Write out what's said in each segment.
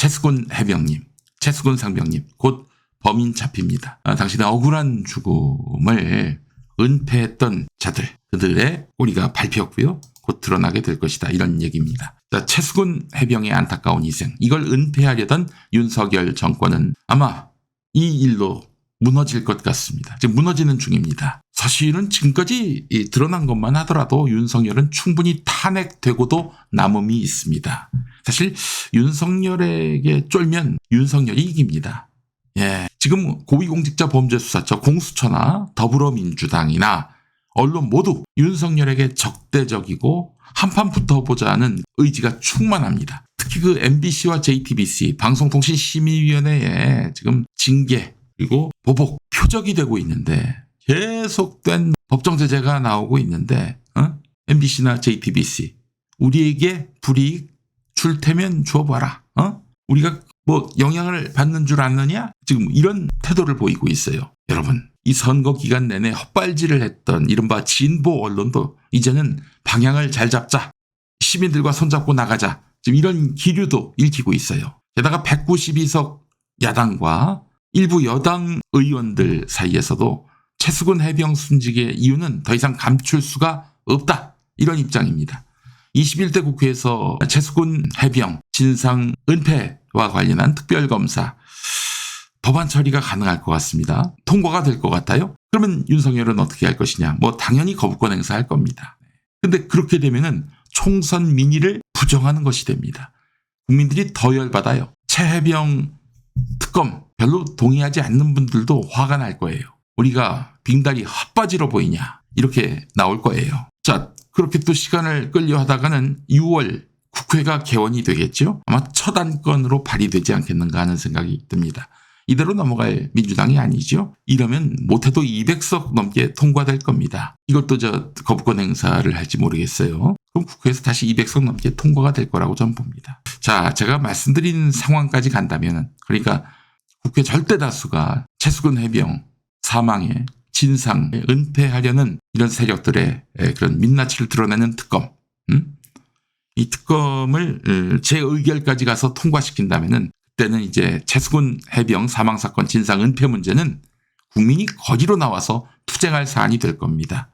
최수근 해병님, 최수근 상병님 곧 범인 잡힙니다. 당신의 억울한 죽음을 은폐했던 자들, 그들의 꼬리가 밟혔고요. 곧 드러나게 될 것이다. 이런 얘기입니다. 자, 최수근 해병의 안타까운 희생, 이걸 은폐하려던 윤석열 정권은 아마 이 일로 무너질 것 같습니다. 지금 무너지는 중입니다. 사실은 지금까지 드러난 것만 하더라도 윤석열은 충분히 탄핵되고도 남음이 있습니다. 사실 윤석열에게 쫄면 윤석열이 이깁니다. 예, 지금 고위공직자범죄수사처 공수처나 더불어민주당이나 언론 모두 윤석열에게 적대적이고 한판 붙어보자는 의지가 충만합니다. 특히 그 MBC와 JTBC 방송통신심의위원회에 지금 징계 그리고 보복 표적이 되고 있는데 계속된 법정 제재가 나오고 있는데 MBC나 JTBC 우리에게 불이익 줄 테면 줘봐라. 우리가 뭐 영향을 받는 줄 아느냐? 지금 이런 태도를 보이고 있어요. 여러분, 이 선거 기간 내내 헛발질을 했던 이른바 진보 언론도 이제는 방향을 잘 잡자. 시민들과 손잡고 나가자. 지금 이런 기류도 읽히고 있어요. 게다가 192석 야당과 일부 여당 의원들 사이에서도 최수근 해병 순직의 이유는 더 이상 감출 수가 없다. 이런 입장입니다. 21대 국회에서 최수근 해병 진상 은폐와 관련한 특별검사 법안 처리가 가능할 것 같습니다. 통과가 될 것 같아요. 그러면 윤석열은 어떻게 할 것이냐? 뭐 당연히 거부권 행사할 겁니다. 근데 그렇게 되면은 총선 민의를 부정하는 것이 됩니다. 국민들이 더 열받아요. 최 해병 특검 별로 동의하지 않는 분들도 화가 날 거예요. 우리가 빙다리 헛바지로 보이냐? 이렇게 나올 거예요. 자, 그렇게 또 시간을 끌려 하다가는 6월 국회가 개원이 되겠죠? 아마 첫 안건으로 발의되지 않겠는가 하는 생각이 듭니다. 이대로 넘어갈 민주당이 아니죠. 이러면 못해도 200석 넘게 통과될 겁니다. 이것도 거부권 행사를 할지 모르겠어요. 그럼 국회에서 다시 200석 넘게 통과가 될 거라고 저는 봅니다. 자, 제가 말씀드린 상황까지 간다면 그러니까 국회 절대 다수가 최수근 해병 사망의 진상 은폐하려는 이런 세력들의 그런 민낯을 드러내는 특검, 이 특검을 재의결까지 가서 통과시킨다면은 그때는 이제 최수근 해병 사망 사건 진상 은폐 문제는 국민이 거리로 나와서 투쟁할 사안이 될 겁니다.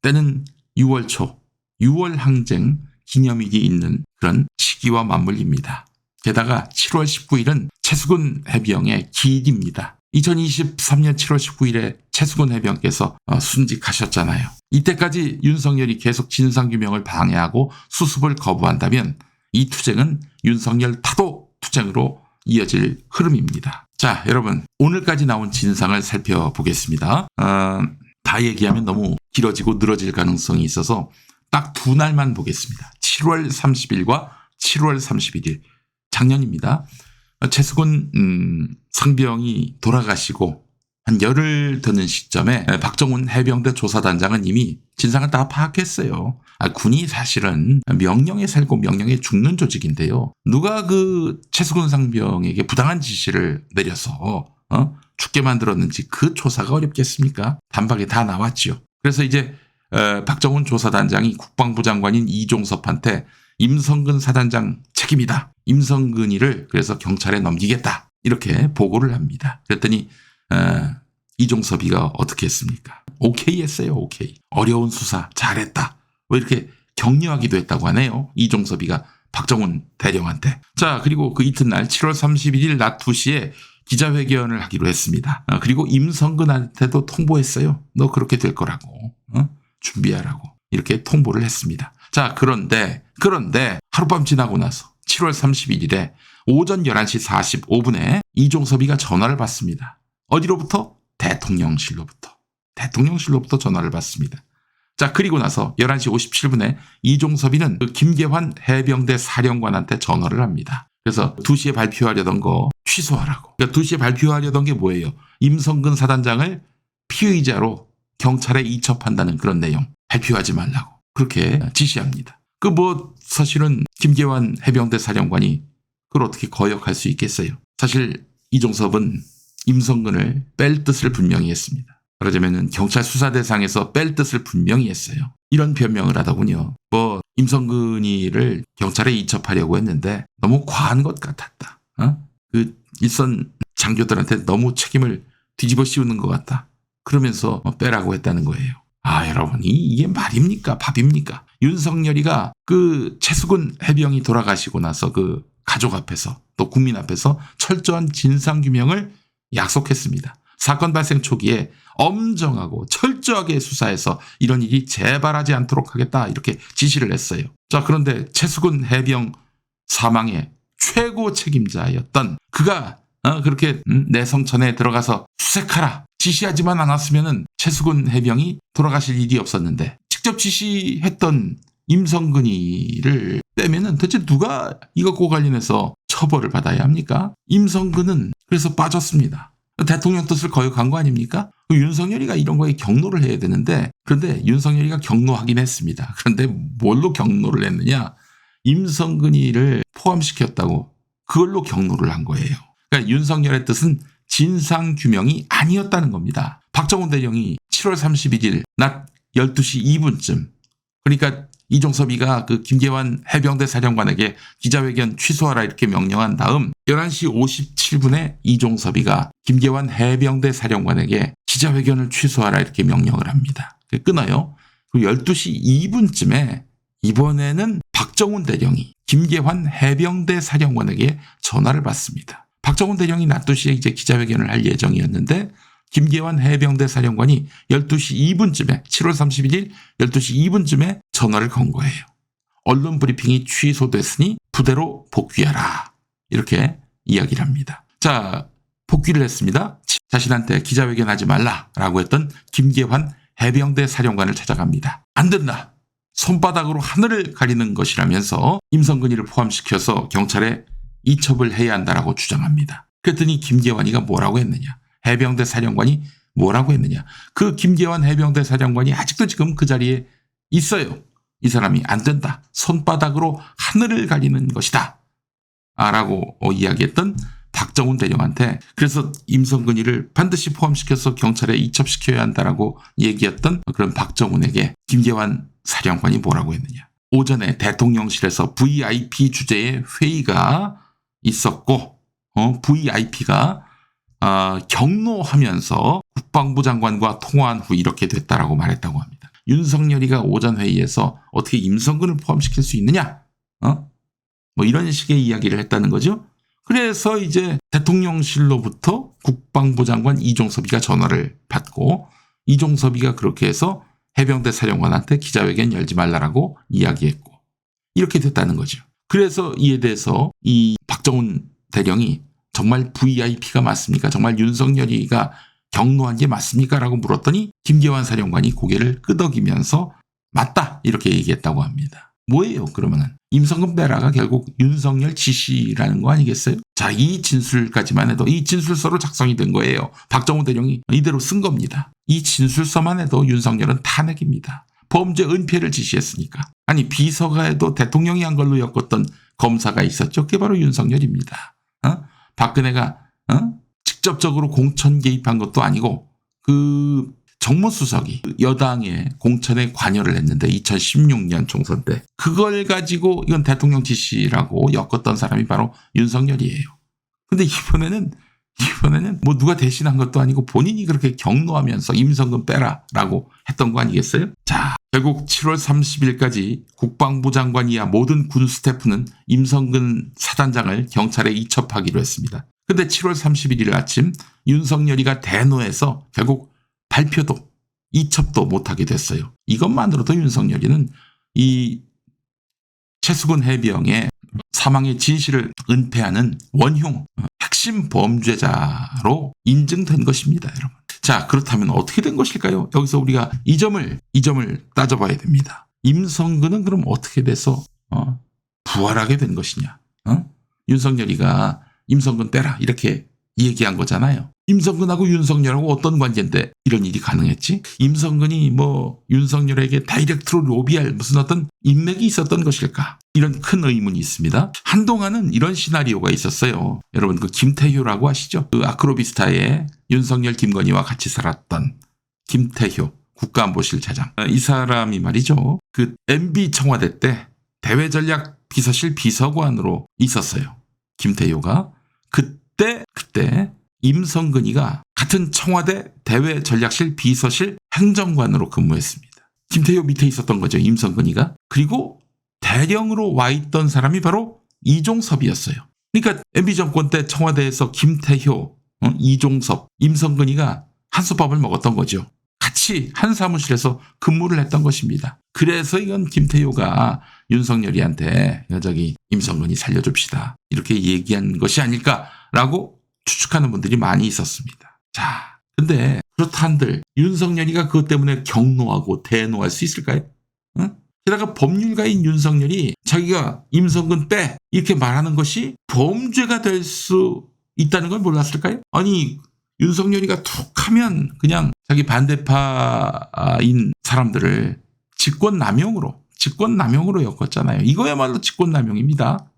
때는 6월 초, 6월 항쟁 기념일이 있는 그런 시기와 맞물립니다. 게다가 7월 19일은 최수근 해병의 기일입니다. 2023년 7월 19일에 최수근 해병께서 순직하셨잖아요. 이때까지 윤석열이 계속 진상규명을 방해하고 수습을 거부한다면 이 투쟁은 윤석열 타도 투쟁으로 이어질 흐름입니다. 자, 여러분, 오늘까지 나온 진상을 살펴보겠습니다. 다 얘기하면 너무 길어지고 늘어질 가능성이 있어서 딱 두 날만 보겠습니다. 7월 30일과 7월 31일 작년입니다. 최수근 상병이 돌아가시고 한 열흘 드는 시점에 박정훈 해병대 조사단장은 이미 진상을 다 파악했어요. 군이 사실은 명령에 살고 명령에 죽는 조직인데요. 누가 그 최수근 상병에게 부당한 지시를 내려서 죽게 만들었는지 그 조사가 어렵겠습니까? 단박에 다 나왔죠. 그래서 이제 박정훈 조사단장이 국방부 장관인 이종섭한테 임성근 사단장 책임이다. 임성근이를 그래서 경찰에 넘기겠다. 이렇게 보고를 합니다. 그랬더니 이종섭이가 어떻게 했습니까? 오케이 했어요. 오케이. 어려운 수사 잘했다. 뭐 이렇게 격려하기도 했다고 하네요. 이종섭이가 박정훈 대령한테. 자, 그리고 그 이튿날 7월 31일 낮 2시에 기자회견을 하기로 했습니다. 그리고 임성근한테도 통보했어요. 너 그렇게 될 거라고. 준비하라고. 이렇게 통보를 했습니다. 자, 그런데 하룻밤 지나고 나서 7월 31일에 오전 11시 45분에 이종섭이가 전화를 받습니다. 어디로부터? 대통령실로부터 전화를 받습니다. 자, 그리고 나서 11시 57분에 이종섭이는 그 김계환 해병대 사령관한테 전화를 합니다. 그래서 2시에 발표하려던 거 취소하라고. 그러니까 2시에 발표하려던 게 뭐예요? 임성근 사단장을 피의자로 경찰에 이첩한다는 그런 내용. 발표하지 말라고. 그렇게 지시합니다. 사실은 김계환 해병대 사령관이 그걸 어떻게 거역할 수 있겠어요? 사실 이종섭은 임성근을 뺄 뜻을 분명히 했습니다. 그러자면은 경찰 수사 대상에서 뺄 뜻을 분명히 했어요. 이런 변명을 하더군요. 임성근이를 경찰에 이첩하려고 했는데 너무 과한 것 같았다. 그 일선 장교들한테 너무 책임을 뒤집어 씌우는 것 같다. 그러면서 빼라고 했다는 거예요. 여러분, 이게 말입니까? 밥입니까? 윤석열이가 그 최수근 해병이 돌아가시고 나서 그 가족 앞에서 또 국민 앞에서 철저한 진상규명을 약속했습니다. 사건 발생 초기에 엄정하고 철저하게 수사해서 이런 일이 재발하지 않도록 하겠다 이렇게 지시를 했어요. 자, 그런데 최수근 해병 사망의 최고 책임자였던 그가 그렇게 내성천에 들어가서 수색하라 지시하지만 않았으면 최수근 해병이 돌아가실 일이 없었는데 직접 지시했던 임성근이를 빼면은 도대체 누가 이것과 관련해서 처벌을 받아야 합니까? 임성근은 그래서 빠졌습니다. 대통령 뜻을 거역한 거 아닙니까? 윤석열이가 이런 거에 경로를 해야 되는데 그런데 윤석열이가 경로하긴 했습니다. 그런데 뭘로 경로를 했느냐? 임성근이를 포함시켰다고 그걸로 경로를 한 거예요. 그러니까 윤석열의 뜻은 진상규명이 아니었다는 겁니다. 박정훈 대령이 7월 31일 낮 12시 2분쯤 그러니까 이종섭이가 그 김계환 해병대 사령관에게 기자회견 취소하라 이렇게 명령한 다음 11시 57분에 이종섭이가 김계환 해병대 사령관에게 기자회견을 취소하라 이렇게 명령을 합니다. 끊어요. 그리고 12시 2분쯤에 이번에는 박정훈 대령이 김계환 해병대 사령관에게 전화를 받습니다. 박정훈 대령이 낮 2시에 이제 기자회견을 할 예정이었는데 김계환 해병대 사령관이 12시 2분쯤에 7월 31일 12시 2분쯤에 전화를 건 거예요. 언론 브리핑이 취소됐으니 부대로 복귀하라. 이렇게 이야기를 합니다. 자, 복귀를 했습니다. 자신한테 기자회견하지 말라라고 했던 김계환 해병대 사령관을 찾아갑니다. 안 된다. 손바닥으로 하늘을 가리는 것이라면서 임성근이를 포함시켜서 경찰에 이첩을 해야 한다라고 주장합니다. 그랬더니 김계환이가 뭐라고 했느냐. 해병대 사령관이 뭐라고 했느냐. 그 김계환 해병대 사령관이 아직도 지금 그 자리에 있어요. 이 사람이 안 된다. 손바닥으로 하늘을 가리는 것이다. 라고 이야기했던 박정훈 대령한테 그래서 임성근이를 반드시 포함시켜서 경찰에 이첩시켜야 한다라고 얘기했던 그런 박정훈에게 김계환 사령관이 뭐라고 했느냐. 오전에 대통령실에서 VIP 주재의 회의가 있었고 VIP가 경로하면서 국방부 장관과 통화한 후 이렇게 됐다라고 말했다고 합니다. 윤석열이가 오전 회의에서 어떻게 임성근을 포함시킬 수 있느냐? 뭐 이런 식의 이야기를 했다는 거죠. 그래서 이제 대통령실로부터 국방부 장관 이종섭이가 전화를 받고 이종섭이가 그렇게 해서 해병대 사령관한테 기자회견 열지 말라라고 이야기했고 이렇게 됐다는 거죠. 그래서 이에 대해서 이 박정훈 대령이 정말 VIP가 맞습니까? 정말 윤석열이가 경로한 게 맞습니까? 라고 물었더니 김계환 사령관이 고개를 끄덕이면서 맞다 이렇게 얘기했다고 합니다. 뭐예요 그러면은? 임성근 빼라가 결국 윤석열 지시라는 거 아니겠어요? 자, 이 진술까지만 해도 이 진술서로 작성이 된 거예요. 박정훈 대령이 이대로 쓴 겁니다. 이 진술서만 해도 윤석열은 탄핵입니다. 범죄 은폐를 지시했으니까. 아니 비서가에도 대통령이 한 걸로 엮었던 검사가 있었죠. 그게 바로 윤석열입니다. 박근혜가 직접적으로 공천 개입한 것도 아니고 그 정무수석이 여당의 공천에 관여를 했는데 2016년 총선 때 그걸 가지고 이건 대통령 지시라고 엮었던 사람이 바로 윤석열이에요. 근데 이번에는 뭐 누가 대신한 것도 아니고 본인이 그렇게 경로하면서 임성근 빼라라고 했던 거 아니겠어요? 자, 결국 7월 30일까지 국방부 장관 이하 모든 군 스태프는 임성근 사단장을 경찰에 이첩하기로 했습니다. 근데 7월 31일 아침 윤석열이가 대노해서 결국 발표도 이첩도 못하게 됐어요. 이것만으로도 윤석열이는 이 최수근 해병의 사망의 진실을 은폐하는 원흉, 핵심 범죄자로 인증된 것입니다, 여러분. 자, 그렇다면 어떻게 된 것일까요? 여기서 우리가 이 점을 따져봐야 됩니다. 임성근은 그럼 어떻게 돼서 부활하게 된 것이냐? 윤석열이가 임성근 빼라 이렇게 얘기한 거잖아요. 임성근하고 윤석열하고 어떤 관계인데 이런 일이 가능했지? 임성근이 뭐 윤석열에게 다이렉트로 로비할 무슨 어떤 인맥이 있었던 것일까? 이런 큰 의문이 있습니다. 한동안은 이런 시나리오가 있었어요. 여러분 그 김태효라고 아시죠? 그 아크로비스타에 윤석열 김건희와 같이 살았던 김태효 국가안보실 차장. 이 사람이 말이죠. 그 MB 청와대 때 대외전략 비서실 비서관으로 있었어요. 김태효가. 그때 임성근이가 같은 청와대 대외전략실 비서실 행정관으로 근무했습니다. 김태효 밑에 있었던 거죠, 임성근이가. 그리고 대령으로 와 있던 사람이 바로 이종섭이었어요. 그러니까 MB 정권 때 청와대에서 김태효, 이종섭, 임성근이가 한솥밥을 먹었던 거죠. 같이 한 사무실에서 근무를 했던 것입니다. 그래서 이건 김태효가 윤석열이한테 저기 임성근이 살려줍시다 이렇게 얘기한 것이 아닐까라고 추측하는 분들이 많이 있었습니다. 자, 근데 그렇다 한들 윤석열이가 그것 때문에 경노하고 대노할 수 있을까요? 응? 게다가 법률가인 윤석열이 자기가 임성근 빼 이렇게 말하는 것이 범죄가 될 수 있다는 걸 몰랐을까요? 아니 윤석열이가 툭 하면 그냥 자기 반대파인 사람들을 직권남용으로 엮었잖아요. 이거야말로 직권남용입니다.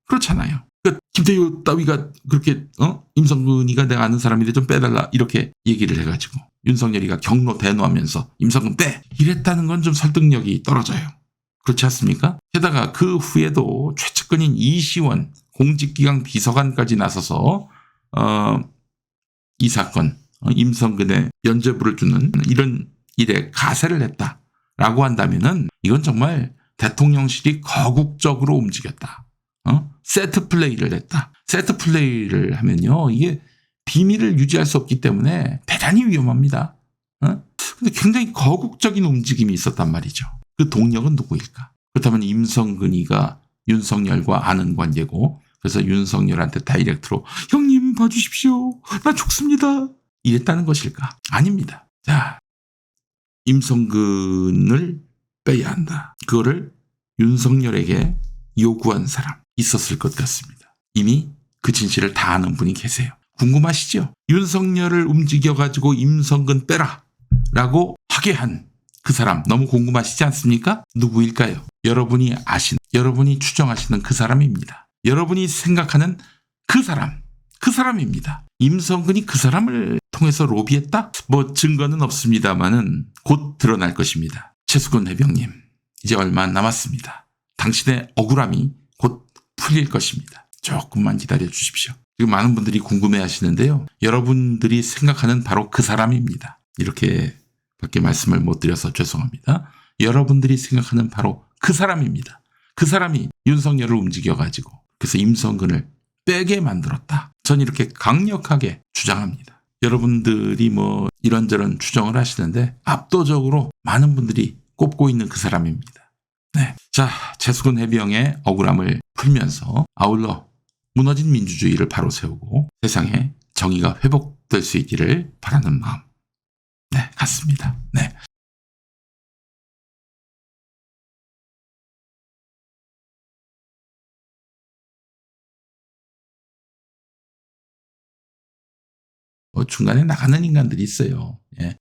그렇잖아요. 그러니까 김태효 따위가 그렇게 임성근이가 내가 아는 사람인데 좀 빼달라 이렇게 얘기를 해가지고 윤석열이가 경로 대노하면서 임성근 빼 이랬다는 건 좀 설득력이 떨어져요. 그렇지 않습니까? 게다가 그 후에도 최측근인 이시원 공직기강 비서관까지 나서서 이 사건 임성근의 면죄부를 주는 이런 일에 가세를 했다라고 한다면은 이건 정말 대통령실이 거국적으로 움직였다. 세트 플레이를 했다. 세트 플레이를 하면요 이게 비밀을 유지할 수 없기 때문에 대단히 위험합니다. 근데 굉장히 거국적인 움직임이 있었단 말이죠. 그 동력은 누구일까? 그렇다면 임성근이가 윤석열과 아는 관계고 그래서 윤석열한테 다이렉트로 형님 봐주십시오. 나 죽습니다. 이랬다는 것일까? 아닙니다. 자, 임성근을 빼야 한다. 그거를 윤석열에게 요구한 사람 있었을 것 같습니다. 이미 그 진실을 다 아는 분이 계세요. 궁금하시죠? 윤석열을 움직여가지고 임성근 빼라 라고 하게 한 그 사람 너무 궁금하시지 않습니까? 누구일까요? 여러분이 추정하시는 그 사람입니다. 여러분이 생각하는 그 사람입니다. 임성근이 그 사람을 통해서 로비했다? 뭐 증거는 없습니다만은 곧 드러날 것입니다. 최수근 해병님, 이제 얼마 안 남았습니다. 당신의 억울함이 곧 풀릴 것입니다. 조금만 기다려 주십시오. 지금 많은 분들이 궁금해 하시는데요. 여러분들이 생각하는 바로 그 사람입니다. 이렇게 밖에 말씀을 못 드려서 죄송합니다. 여러분들이 생각하는 바로 그 사람입니다. 그 사람이 윤석열을 움직여가지고 그래서 임성근을 빼게 만들었다. 전 이렇게 강력하게 주장합니다. 여러분들이 뭐 이런저런 추정을 하시는데 압도적으로 많은 분들이 꼽고 있는 그 사람입니다. 네. 자, 최수근 해병의 억울함을 풀면서 아울러 무너진 민주주의를 바로 세우고 세상에 정의가 회복될 수 있기를 바라는 마음. 네, 같습니다. 네. 중간에 나가는 인간들이 있어요. 예.